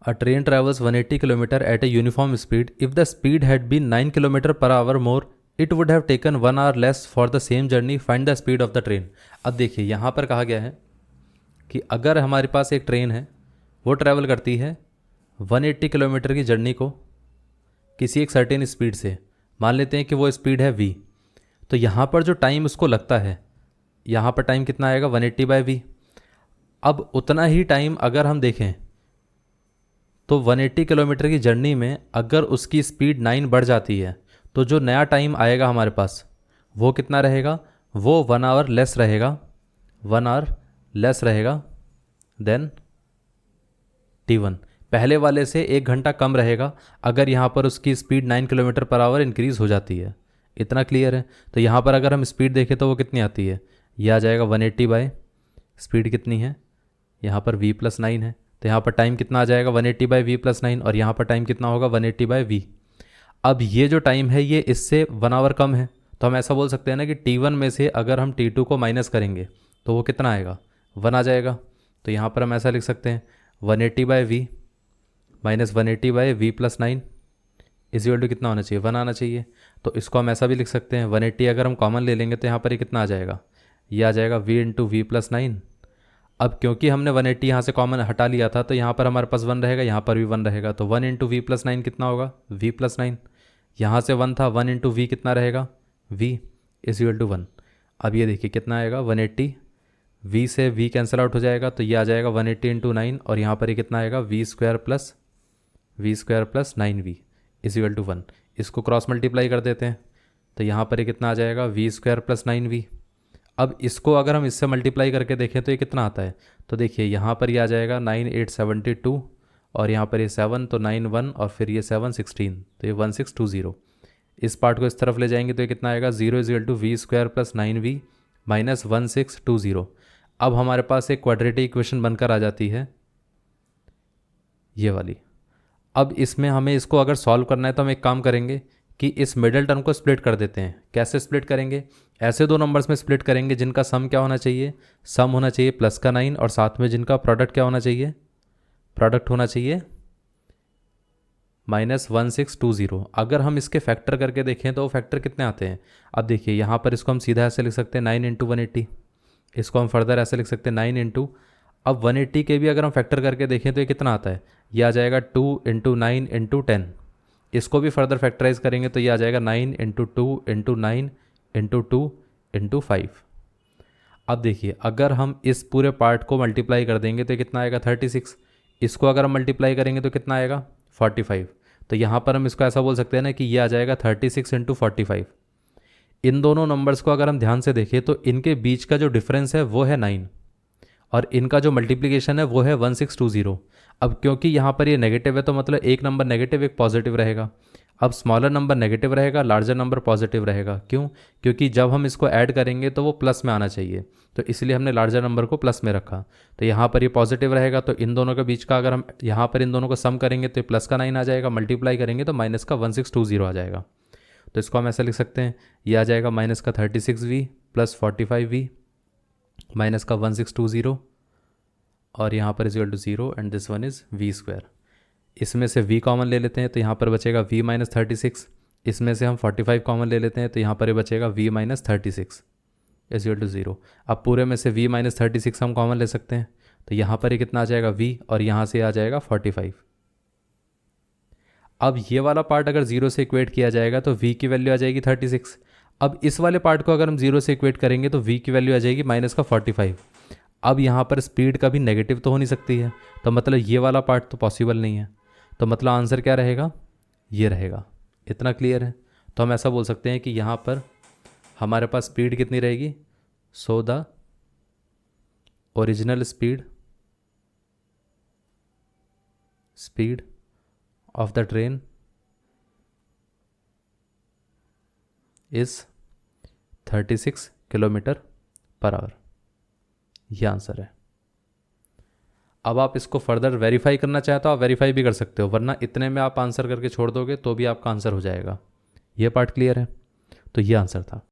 A train travels 180 km at a uniform speed. If the speed had been 9 km per hour more, it would have taken 1 hour less for the same journey. Find the speed of the train. अब देखिए यहाँ पर कहा गया है कि अगर हमारे पास एक ट्रेन है, वो ट्रैवल करती है 180 किलोमीटर की जर्नी को किसी एक सर्टेन स्पीड से, मान लेते हैं कि वो स्पीड है v, तो यहाँ पर जो टाइम उसको लगता है, यहाँ पर टाइम कितना आएगा 180/v। अब उतना ही टाइम अगर हम देखें तो 180 किलोमीटर की जर्नी में अगर उसकी स्पीड 9 बढ़ जाती है तो जो नया टाइम आएगा हमारे पास वो कितना रहेगा, वो 1 आवर लेस रहेगा, 1 आवर लेस रहेगा देन t1। पहले वाले से 1 घंटा कम रहेगा अगर यहाँ पर उसकी speed 9 kilometre per hour increase हो जाती है। इतना क्लियर है। तो यहाँ पर अगर हम स्पीड देखें तो वो कितनी आती है, यह आ जाएगा 180 बाय स्पीड कितनी है, यहाँ पर v+9 है, तो यहाँ पर टाइम कितना आ जाएगा 180/v + 9, और यहाँ पर टाइम कितना होगा 180/v। अब ये जो टाइम है ये इससे 1 आवर कम है, तो हम ऐसा बोल सकते हैं ना कि t1 में से अगर हम t2 को माइनस करेंगे तो वो कितना आएगा, 1 आ जाएगा। तो यहाँ पर हम ऐसा लिख सकते हैं 180/v - 180/v + 9 = कितना होना चाहिए, 1 आना चाहिए। तो इसको हम ऐसा भी लिख सकते हैं 180 अगर हम कॉमन ले लेंगे तो यहाँ पर ये कितना आ जाएगा, ये आ जाएगा v × v + 9। अब क्योंकि हमने 180 यहाँ से कॉमन हटा लिया था तो यहाँ पर हमारे पास 1 रहेगा, यहाँ पर भी 1 रहेगा, तो 1 × v + 9 कितना होगा, v + 9। यहाँ से 1 था, 1 × v कितना रहेगा, v = 1। अब ये देखिए कितना आएगा 180, v से v कैंसिल आउट हो जाएगा तो ये आ जाएगा 180 × 9, और यहाँ पर ये कितना आएगा v² + 9v = 1। इसको क्रॉस मल्टीप्लाई कर देते हैं तो यहाँ पर ये कितना आ जाएगा v² + 9v। अब इसको अगर हम इससे मल्टीप्लाई करके देखें तो ये कितना आता है, तो देखिए यहाँ पर ये आ जाएगा 9872, और यहाँ पर ये 7 तो 91, और फिर ये 7 16, तो ये 1620। इस पार्ट को इस तरफ ले जाएंगे तो ये कितना आएगा 0 = v² + 9v - 1620। अब हमारे पास एक क्वाड्रेटिक इक्वेशन बनकर आ जाती है ये वाली। अब इसमें हमें इसको अगर सॉल्व करना है तो हम एक काम करेंगे कि इस मिडिल टर्म को स्प्लिट कर देते हैं। कैसे स्प्लिट करेंगे, ऐसे दो नंबर्स में स्प्लिट करेंगे जिनका सम क्या होना चाहिए, सम होना चाहिए +9, और साथ में जिनका प्रोडक्ट क्या होना चाहिए, प्रोडक्ट होना चाहिए -1620। अगर हम इसके फैक्टर करके देखें तो वो फैक्टर कितने आते हैं। अब देखिए यहाँ पर इसको हम सीधा ऐसे लिख सकते हैं 9 × 180, इसको हम फर्दर ऐसे लिख सकते हैं 9 × अब 180 के भी अगर हम फैक्टर करके देखें तो ये कितना आता है, ये आ जाएगा 2 × 9 × 10। इसको भी फर्दर फैक्टराइज करेंगे तो ये आ जाएगा 9 × 2 × 9 × 2 × 5। अब देखिए अगर हम इस पूरे पार्ट को मल्टीप्लाई कर देंगे तो कितना आएगा 36। इसको अगर हम मल्टीप्लाई करेंगे तो कितना आएगा 45। तो यहाँ पर हम इसको ऐसा बोल सकते हैं ना कि ये आ जाएगा 36 × 45। इन दोनों नंबर्स को अगर हम ध्यान से देखें तो इनके बीच का जो डिफरेंस है वो है 9, और इनका जो मल्टीप्लिकेशन है वो है 1620। अब क्योंकि यहाँ पर ये नेगेटिव है तो मतलब एक नंबर नेगेटिव एक पॉजिटिव रहेगा। अब स्मॉलर नंबर नेगेटिव रहेगा, लार्जर नंबर पॉजिटिव रहेगा। क्यों, क्योंकि जब हम इसको ऐड करेंगे तो वो प्लस में आना चाहिए, तो इसलिए हमने लार्जर नंबर को प्लस में रखा। तो यहाँ पर ये पॉजिटिव रहेगा, तो इन दोनों के बीच का अगर हम यहाँ पर इन दोनों को सम करेंगे तो प्लस का 9 आ जाएगा, मल्टीप्लाई करेंगे तो माइनस का 1620 आ जाएगा। तो इसको हम ऐसा लिख सकते हैं, ये आ जाएगा माइनस का 36v + 45v माइनस का 1620, और यहाँ पर = 0 and this one is v²। इसमें से v कॉमन ले लेते हैं तो यहाँ पर बचेगा v - 36। इसमें से हम 45 कॉमन ले लेते हैं तो यहाँ पर ये बचेगा v - 36 = 0। अब पूरे में से v - 36 हम कॉमन ले सकते हैं तो यहाँ पर ये कितना आ जाएगा v, और यहाँ से आ जाएगा 45। अब ये वाला पार्ट अगर 0 से इक्वेट किया जाएगा तो v की वैल्यू आ जाएगी 36। अब इस वाले पार्ट को अगर हम 0 से इक्वेट करेंगे तो v की वैल्यू आ जाएगी -45। अब यहाँ पर स्पीड कभी नेगेटिव तो हो नहीं सकती है, तो मतलब ये वाला पार्ट तो पॉसिबल नहीं है, तो मतलब आंसर क्या रहेगा, ये रहेगा। इतना क्लियर है। तो हम ऐसा बोल सकते हैं कि यहाँ पर हमारे पास स्पीड कितनी रहेगी, so the original speed of the train is 36 km/h। ये आंसर है। अब आप इसको फर्दर वेरीफाई करना चाहें तो आप वेरीफाई भी कर सकते हो, वरना इतने में आप आंसर करके छोड़ दोगे तो भी आपका आंसर हो जाएगा। ये पार्ट क्लियर है। तो ये आंसर था।